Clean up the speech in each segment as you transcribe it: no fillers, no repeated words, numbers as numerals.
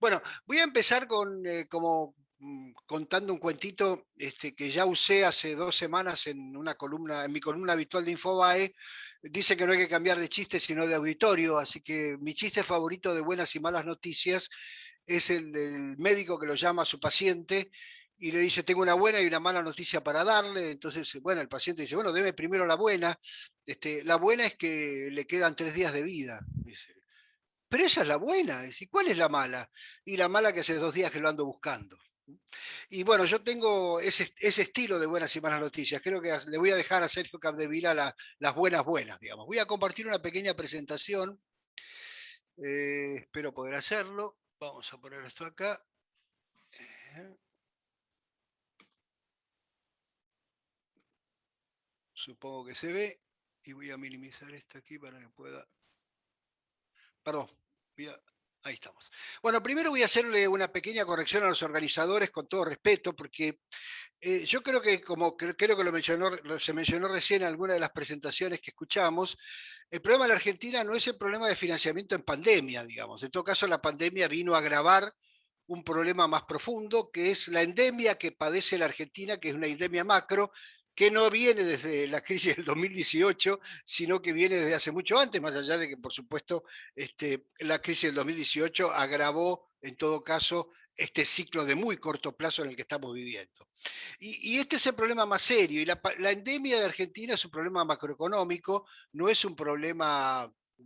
Bueno, voy a empezar contando un cuentito que ya usé hace 2 semanas en una columna, en mi columna habitual de Infobae. Dice que no hay que cambiar de chiste, sino de auditorio, así que mi chiste favorito de buenas y malas noticias es el del médico que lo llama a su paciente y le dice, tengo una buena y una mala noticia para darle. Entonces, bueno, el paciente dice, bueno, deme primero la buena. La buena es que le quedan 3 días de vida. Dice, pero esa es la buena. ¿Y cuál es la mala? Y la mala que hace 2 días que lo ando buscando. Y bueno, yo tengo ese estilo de buenas y malas noticias. Creo que le voy a dejar a Sergio Capdevila las buenas buenas, digamos. Voy a compartir una pequeña presentación. Espero poder hacerlo. Vamos a poner esto acá. Eh, Supongo que se ve. Y voy a minimizar esto aquí para que pueda... Perdón, ahí estamos. Bueno, primero voy a hacerle una pequeña corrección a los organizadores con todo respeto, porque yo creo que, como creo que se mencionó recién en alguna de las presentaciones que escuchamos, el problema de la Argentina no es el problema de financiamiento en pandemia, digamos. En todo caso, la pandemia vino a agravar un problema más profundo, que es la endemia que padece la Argentina, que es una endemia macro, que no viene desde la crisis del 2018, sino que viene desde hace mucho antes, más allá de que, por supuesto, la crisis del 2018 agravó, en todo caso, este ciclo de muy corto plazo en el que estamos viviendo. Y este es el problema más serio. Y la endemia de Argentina es un problema macroeconómico, no es un problema uh,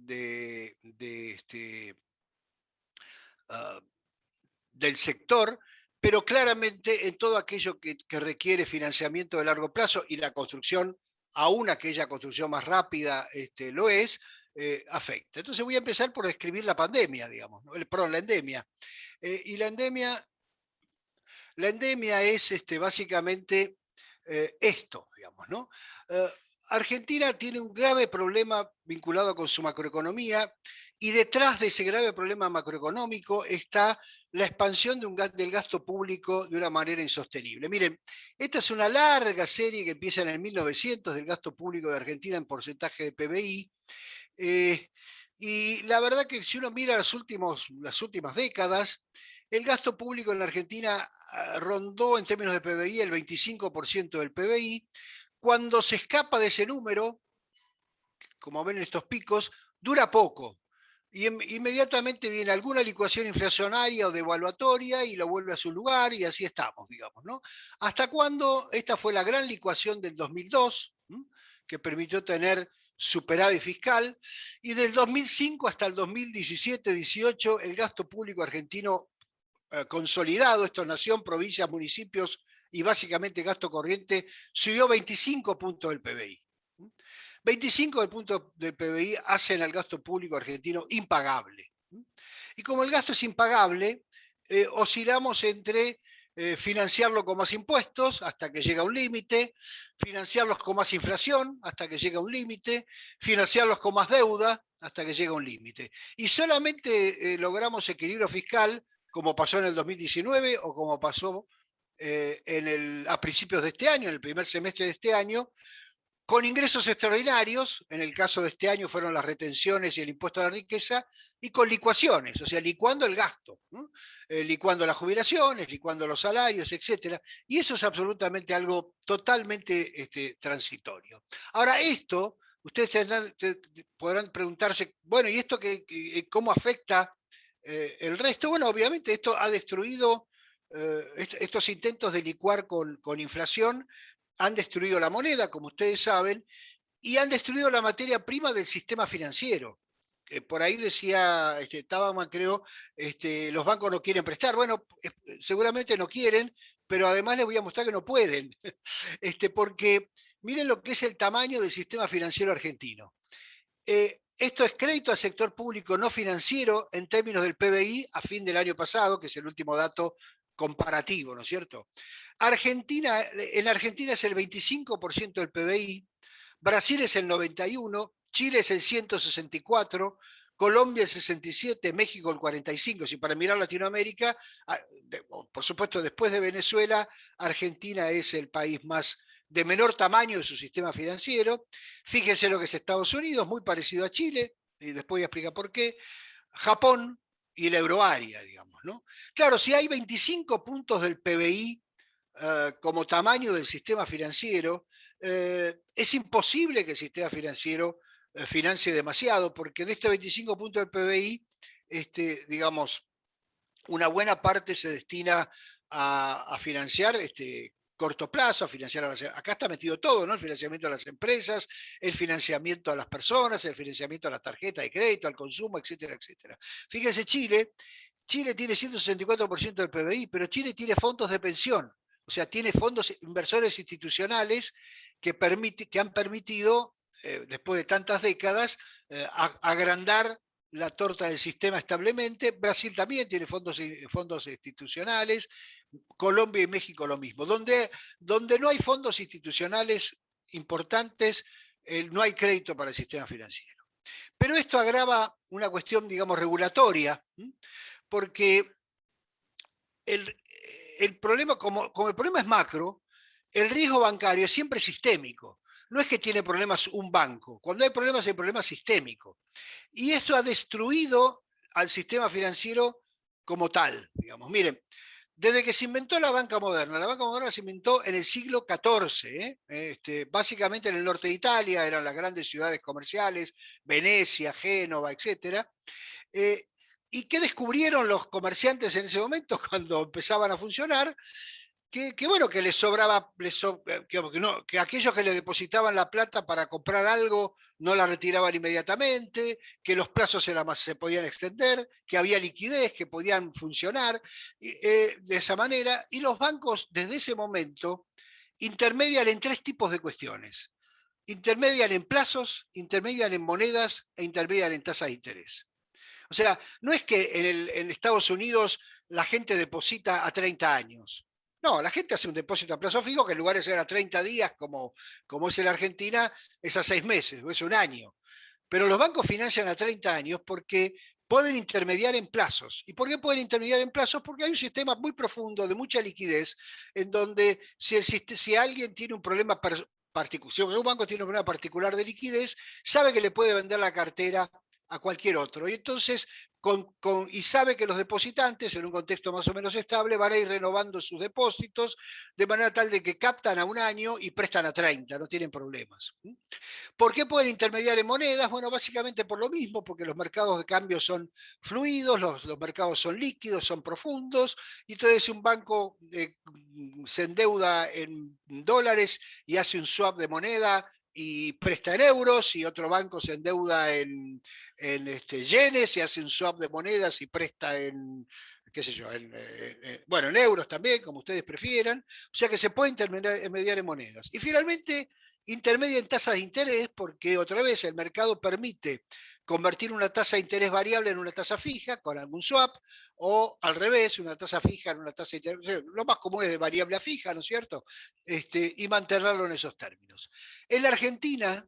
del sector, pero claramente en todo aquello que requiere financiamiento de largo plazo y la construcción, aún aquella construcción más rápida lo es, afecta. Entonces voy a empezar por describir la pandemia, digamos, ¿no? Perdón, la endemia. Y la endemia es básicamente esto, digamos, ¿no? Eh, Argentina tiene un grave problema vinculado con su macroeconomía y detrás de ese grave problema macroeconómico está la expansión del gasto público de una manera insostenible. Miren, esta es una larga serie que empieza en el 1900 del gasto público de Argentina en porcentaje de PBI. eh, y la verdad que si uno mira las últimas décadas, el gasto público en la Argentina rondó en términos de PBI el 25% del PBI. Cuando se escapa de ese número, como ven estos picos, dura poco. Y inmediatamente viene alguna licuación inflacionaria o devaluatoria y lo vuelve a su lugar y así estamos, digamos, ¿no? Hasta cuando esta fue la gran licuación del 2002, que permitió tener superávit fiscal, y del 2005 hasta el 2017-18 el gasto público argentino consolidado, esto nación, provincias, municipios y básicamente gasto corriente, subió 25 puntos del PBI. 25 del punto del PBI hacen al gasto público argentino impagable. Y como el gasto es impagable, oscilamos entre financiarlo con más impuestos hasta que llega a un límite, financiarlos con más inflación hasta que llega a un límite, financiarlos con más deuda hasta que llega a un límite. Y solamente logramos equilibrio fiscal, como pasó en el 2019 o como pasó a principios de este año, en el primer semestre de este año, con ingresos extraordinarios, en el caso de este año fueron las retenciones y el impuesto a la riqueza, y con licuaciones, o sea, licuando el gasto, ¿no? Licuando las jubilaciones, licuando los salarios, etcétera. Y eso es absolutamente algo totalmente transitorio. Ahora, esto, ustedes podrán preguntarse, bueno, ¿y esto cómo afecta el resto? Bueno, obviamente esto ha destruido estos intentos de licuar con inflación han destruido la moneda, como ustedes saben, y han destruido la materia prima del sistema financiero. Por ahí decía Tabaman, creo, los bancos no quieren prestar. Bueno, seguramente no quieren, pero además les voy a mostrar que no pueden, porque miren lo que es el tamaño del sistema financiero argentino. Esto es crédito al sector público no financiero en términos del PBI a fin del año pasado, que es el último dato comparativo, ¿no es cierto? En Argentina es el 25% del PBI, Brasil es el 91%, Chile es el 164%, Colombia el 67%, México el 45%. Si para mirar Latinoamérica, por supuesto, después de Venezuela, Argentina es el país más de menor tamaño de su sistema financiero. Fíjense lo que es Estados Unidos, muy parecido a Chile, y después voy a explicar por qué. Japón y la euroárea, digamos. ¿no? Claro, si hay 25 puntos del PBI como tamaño del sistema financiero, es imposible que el sistema financiero financie demasiado, porque de este 25 puntos del PBI, digamos, una buena parte se destina a financiar corto plazo, a financiar a las, acá está metido todo, ¿no? El financiamiento a las empresas, el financiamiento a las personas, el financiamiento a las tarjetas de crédito, al consumo, etcétera, etcétera. Fíjense, Chile tiene 164% del PBI, pero Chile tiene fondos de pensión, o sea, tiene fondos inversores institucionales que han permitido, después de tantas décadas, agrandar la torta del sistema establemente. Brasil también tiene fondos institucionales, Colombia y México lo mismo. Donde no hay fondos institucionales importantes, no hay crédito para el sistema financiero. Pero esto agrava una cuestión, digamos, regulatoria, porque el, el problema, como el problema es macro, el riesgo bancario es siempre sistémico. No es que tiene problemas un banco. Cuando hay problemas sistémico. Y esto ha destruido al sistema financiero como tal. Digamos. Miren, desde que se inventó la banca moderna se inventó en el siglo XIV, básicamente en el norte de Italia, eran las grandes ciudades comerciales, Venecia, Génova, etc. ¿Y qué descubrieron los comerciantes en ese momento cuando empezaban a funcionar? Bueno, que les sobraba, que aquellos que le depositaban la plata para comprar algo no la retiraban inmediatamente, que los plazos se podían extender, que había liquidez, que podían funcionar de esa manera. Y los bancos desde ese momento intermedian en tres tipos de cuestiones. Intermedian en plazos, intermedian en monedas e intermedian en tasas de interés. O sea, no es que en Estados Unidos la gente deposita a 30 años. No, la gente hace un depósito a plazo fijo que en lugar de ser a 30 días, como es en la Argentina, es a 6 meses o es un año. Pero los bancos financian a 30 años porque pueden intermediar en plazos. ¿Y por qué pueden intermediar en plazos? Porque hay un sistema muy profundo de mucha liquidez en donde si alguien tiene un problema particular, si un banco tiene un problema particular de liquidez, sabe que le puede vender la cartera a cualquier otro. Y entonces, y sabe que los depositantes, en un contexto más o menos estable, van a ir renovando sus depósitos de manera tal de que captan a un año y prestan a 30, no tienen problemas. ¿Por qué pueden intermediar en monedas? Bueno, básicamente por lo mismo, porque los mercados de cambio son fluidos, los mercados son líquidos, son profundos, y entonces un banco se endeuda en dólares y hace un swap de moneda y presta en euros, y otro banco se endeuda en yenes y hace un swap de monedas y presta en, qué sé yo, bueno, en euros también, como ustedes prefieran, o sea que se puede intermediar en monedas. Y finalmente, intermedia en tasas de interés, porque otra vez el mercado permite convertir una tasa de interés variable en una tasa fija con algún swap, o al revés, una tasa fija en una tasa de interés, lo más común es de variable a fija, ¿no es cierto? Y mantenerlo en esos términos. En la Argentina,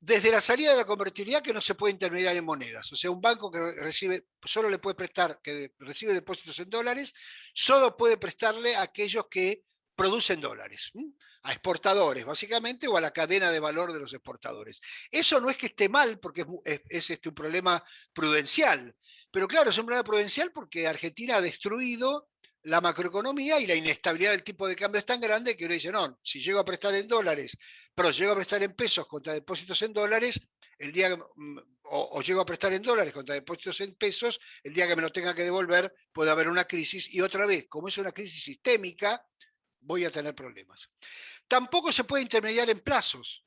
desde la salida de la convertibilidad, que no se puede intermediar en monedas. O sea, un banco que solo le puede prestar, que recibe depósitos en dólares, solo puede prestarle a aquellos que producen dólares, a exportadores, básicamente, o a la cadena de valor de los exportadores. Eso no es que esté mal, porque es un problema prudencial. Pero claro, es un problema prudencial porque Argentina ha destruido la macroeconomía y la inestabilidad del tipo de cambio es tan grande que uno dice, no, si llego a prestar en dólares, pero llego a prestar en pesos contra depósitos en dólares, el día o llego a prestar en dólares contra depósitos en pesos, el día que me lo tenga que devolver puede haber una crisis y otra vez, como es una crisis sistémica, voy a tener problemas. Tampoco se puede intermediar en plazos,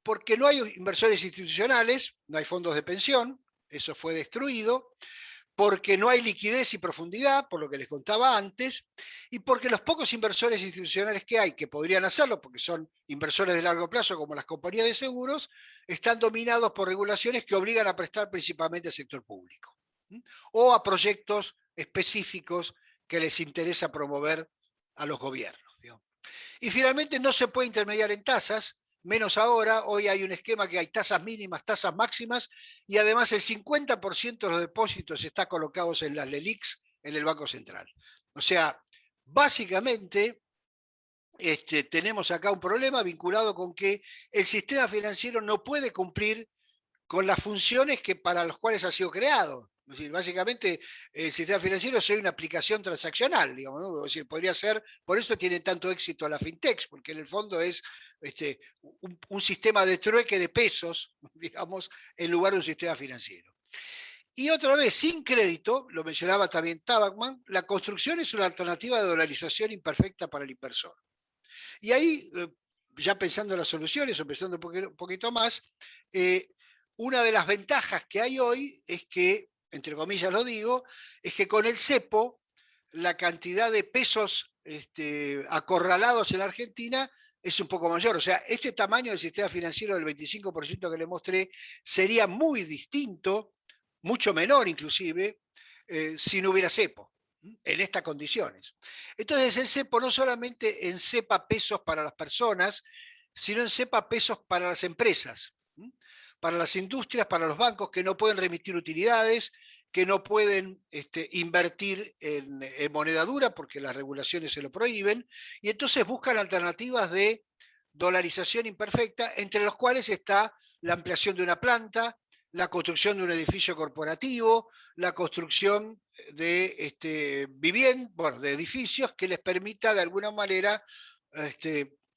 porque no hay inversores institucionales, no hay fondos de pensión, eso fue destruido, porque no hay liquidez y profundidad, por lo que les contaba antes, y porque los pocos inversores institucionales que hay, que podrían hacerlo, porque son inversores de largo plazo, como las compañías de seguros, están dominados por regulaciones que obligan a prestar principalmente al sector público, o a proyectos específicos que les interesa promover a los gobiernos. Y finalmente no se puede intermediar en tasas, menos ahora. Hoy hay un esquema que hay tasas mínimas, tasas máximas, y además el 50% de los depósitos está colocados en las LELIQs, en el Banco Central. O sea, básicamente tenemos acá un problema vinculado con que el sistema financiero no puede cumplir con las funciones para las cuales ha sido creado. Es decir, básicamente el sistema financiero es una aplicación transaccional, digamos, ¿no? Es decir, podría ser, por eso tiene tanto éxito la fintech, porque en el fondo es un sistema de trueque de pesos, digamos, en lugar de un sistema financiero. Y otra vez, sin crédito, lo mencionaba también Tabakman, la construcción es una alternativa de dolarización imperfecta para el inversor. Y ahí, ya pensando en las soluciones o pensando un poquito más, una de las ventajas que hay hoy es que, entre comillas lo digo, es que con el cepo la cantidad de pesos acorralados en la Argentina es un poco mayor. O sea, este tamaño del sistema financiero del 25% que le mostré sería muy distinto, mucho menor inclusive, si no hubiera cepo en estas condiciones. Entonces el cepo no solamente encepa pesos para las personas, sino encepa pesos para las empresas, para las industrias, para los bancos que no pueden remitir utilidades, que no pueden invertir en moneda dura porque las regulaciones se lo prohíben, y entonces buscan alternativas de dolarización imperfecta, entre los cuales está la ampliación de una planta, la construcción de un edificio corporativo, la construcción de viviendas, bueno, de edificios que les permita de alguna manera,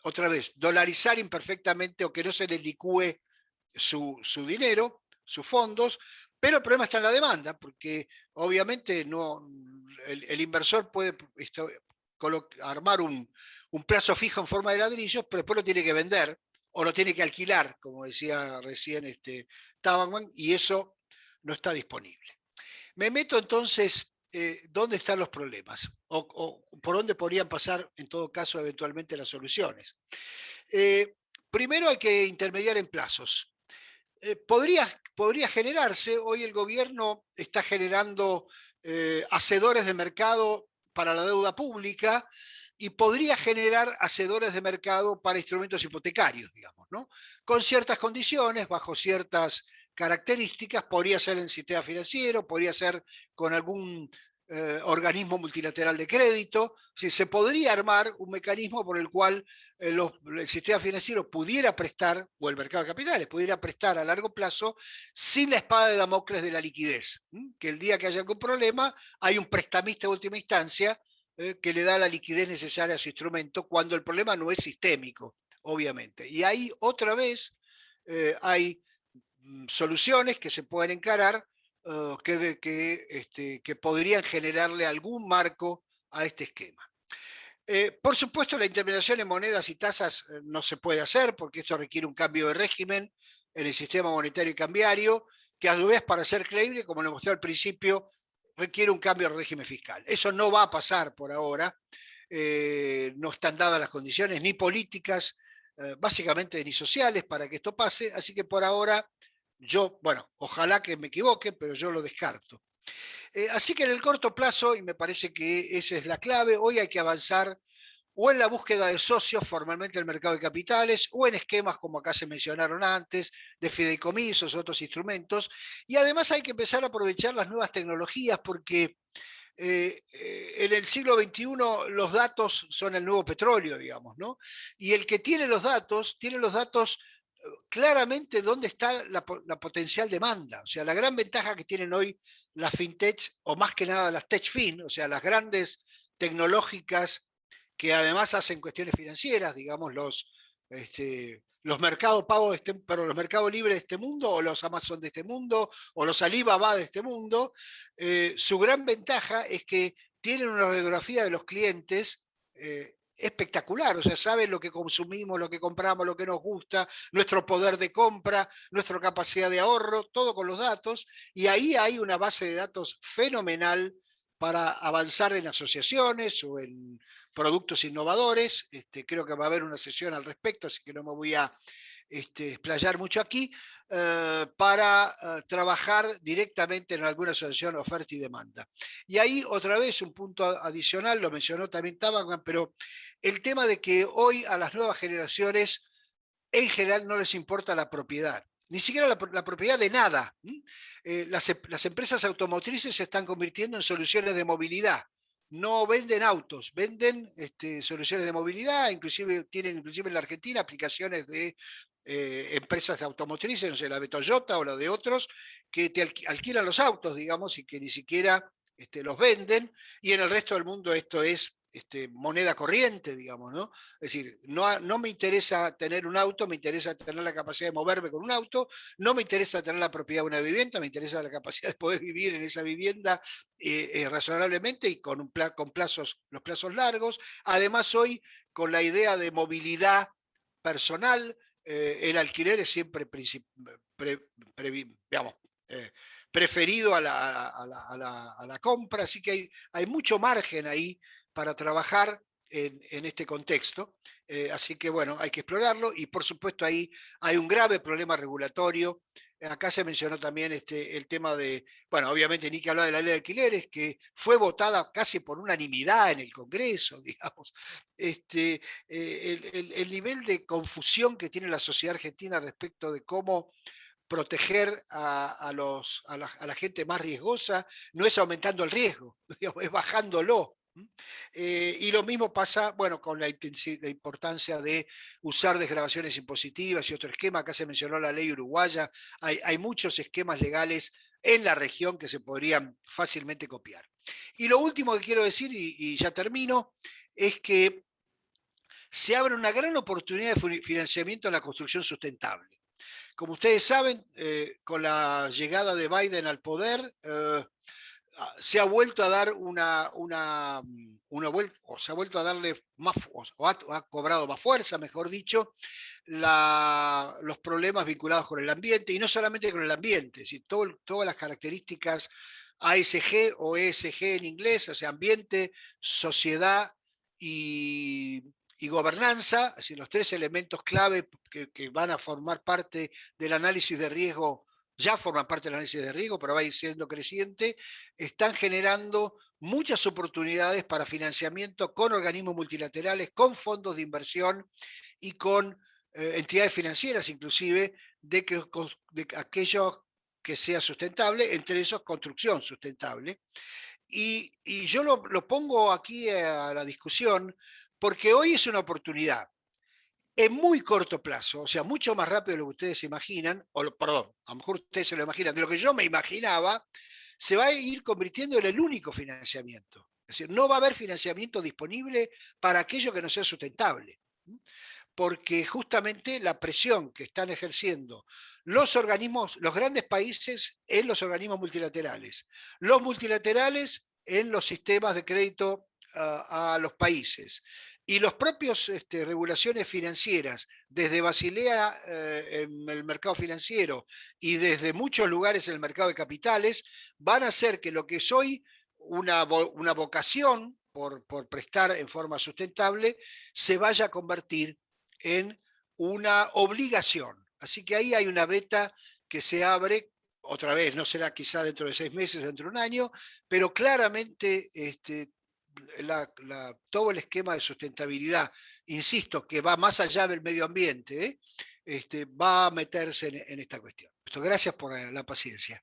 otra vez, dolarizar imperfectamente o que no se les licúe su dinero, sus fondos, pero el problema está en la demanda, porque obviamente no, el inversor puede armar un plazo fijo en forma de ladrillos, pero después lo tiene que vender o lo tiene que alquilar, como decía recién Tabanman, y eso no está disponible. Me meto entonces, ¿dónde están los problemas? O por dónde podrían pasar, en todo caso, eventualmente las soluciones. Primero hay que intermediar en plazos. Podría generarse, hoy el gobierno está generando hacedores de mercado para la deuda pública y podría generar hacedores de mercado para instrumentos hipotecarios, digamos, ¿no? Con ciertas condiciones, bajo ciertas características, podría ser en el sistema financiero, podría ser con algún organismo multilateral de crédito. Si se podría armar un mecanismo por el cual el sistema financiero pudiera prestar, o el mercado de capitales, pudiera prestar a largo plazo sin la espada de Damocles de la liquidez. Que el día que haya algún problema, hay un prestamista de última instancia que le da la liquidez necesaria a su instrumento cuando el problema no es sistémico, obviamente. Y ahí otra vez hay soluciones que se pueden encarar que podrían generarle algún marco a este esquema. Por supuesto, la intervención en monedas y tasas no se puede hacer porque esto requiere un cambio de régimen en el sistema monetario y cambiario, que a su vez, para ser creíble, como lo mostré al principio, requiere un cambio de régimen fiscal. Eso no va a pasar por ahora, no están dadas las condiciones ni políticas, básicamente ni sociales para que esto pase, así que por ahora yo, bueno, ojalá que me equivoque, pero yo lo descarto. Así que en el corto plazo, y me parece que esa es la clave, hoy hay que avanzar o en la búsqueda de socios formalmente en el mercado de capitales, o en esquemas como acá se mencionaron antes, de fideicomisos, otros instrumentos, y además hay que empezar a aprovechar las nuevas tecnologías porque en el siglo XXI los datos son el nuevo petróleo, digamos, ¿no? Y el que tiene los datos claramente dónde está la potencial demanda. O sea, la gran ventaja que tienen hoy las fintech, o más que nada las techfin, o sea, las grandes tecnológicas que además hacen cuestiones financieras, digamos, los mercados pagos, pero los mercados libres de este mundo, o los Amazon de este mundo, o los Alibaba de este mundo, su gran ventaja es que tienen una radiografía de los clientes espectacular, o sea, saben lo que consumimos, lo que compramos, lo que nos gusta, nuestro poder de compra, nuestra capacidad de ahorro, todo con los datos, y ahí hay una base de datos fenomenal para avanzar en asociaciones o en productos innovadores. Creo que va a haber una sesión al respecto, así que no me voy a explayar mucho aquí, para trabajar directamente en alguna asociación oferta y demanda. Y ahí otra vez un punto adicional, lo mencionó también Tabacan, pero el tema de que hoy a las nuevas generaciones en general no les importa la propiedad, ni siquiera la propiedad de nada. Las empresas automotrices se están convirtiendo en soluciones de movilidad. no venden autos, venden soluciones de movilidad, tienen inclusive en la Argentina aplicaciones de empresas automotrices, no sé, la de Toyota o la de otros, que te alquilan los autos, digamos, y que ni siquiera los venden, y en el resto del mundo esto es moneda corriente, digamos, ¿no? Es decir, no me interesa tener un auto, me interesa tener la capacidad de moverme con un auto, no me interesa tener la propiedad de una vivienda, me interesa la capacidad de poder vivir en esa vivienda razonablemente y con los plazos largos. Además, hoy, con la idea de movilidad personal, el alquiler es siempre digamos, eh, preferido a la compra, así que hay mucho margen ahí para trabajar en este contexto. Así que bueno, hay que explorarlo y por supuesto ahí hay un grave problema regulatorio. Acá se mencionó también el tema de, bueno, obviamente ni que hablar de la ley de alquileres, que fue votada casi por unanimidad en el Congreso, digamos. El nivel de confusión que tiene la sociedad argentina respecto de cómo proteger a la gente más riesgosa no es aumentando el riesgo, digamos, es bajándolo. Y lo mismo pasa, bueno, con la importancia de usar desgravaciones impositivas y otro esquema. Acá se mencionó la ley uruguaya. Hay muchos esquemas legales en la región que se podrían fácilmente copiar. Y lo último que quiero decir, y ya termino, es que se abre una gran oportunidad de financiamiento en la construcción sustentable. Como ustedes saben, con la llegada de Biden al poder, se ha vuelto a dar una vuelta, o se ha vuelto a darle más, o ha cobrado más fuerza, mejor dicho, los problemas vinculados con el ambiente, y no solamente con el ambiente, es decir, todas las características ASG o ESG en inglés, o sea, ambiente, sociedad y gobernanza, es decir, los tres elementos clave que van a formar parte del análisis de riesgo, ya forman parte del análisis de riesgo, pero va a ir siendo creciente, están generando muchas oportunidades para financiamiento con organismos multilaterales, con fondos de inversión y con entidades financieras inclusive, de aquello que sea sustentable, entre esos construcción sustentable. Y yo lo pongo aquí a la discusión porque hoy es una oportunidad en muy corto plazo, o sea, mucho más rápido de lo que ustedes se imaginan, perdón, a lo mejor ustedes se lo imaginan, de lo que yo me imaginaba, se va a ir convirtiendo en el único financiamiento. Es decir, no va a haber financiamiento disponible para aquello que no sea sustentable, porque justamente la presión que están ejerciendo los organismos, los grandes países en los organismos multilaterales, los multilaterales en los sistemas de crédito a los países y los propios regulaciones financieras desde Basilea en el mercado financiero y desde muchos lugares en el mercado de capitales van a hacer que lo que es hoy una vocación por prestar en forma sustentable se vaya a convertir en una obligación. Así que ahí hay una beta que se abre, otra vez, no será quizá dentro de 6 meses, dentro de un año, pero claramente todo el esquema de sustentabilidad, insisto, que va más allá del medio ambiente, va a meterse en esta cuestión. Gracias por la paciencia.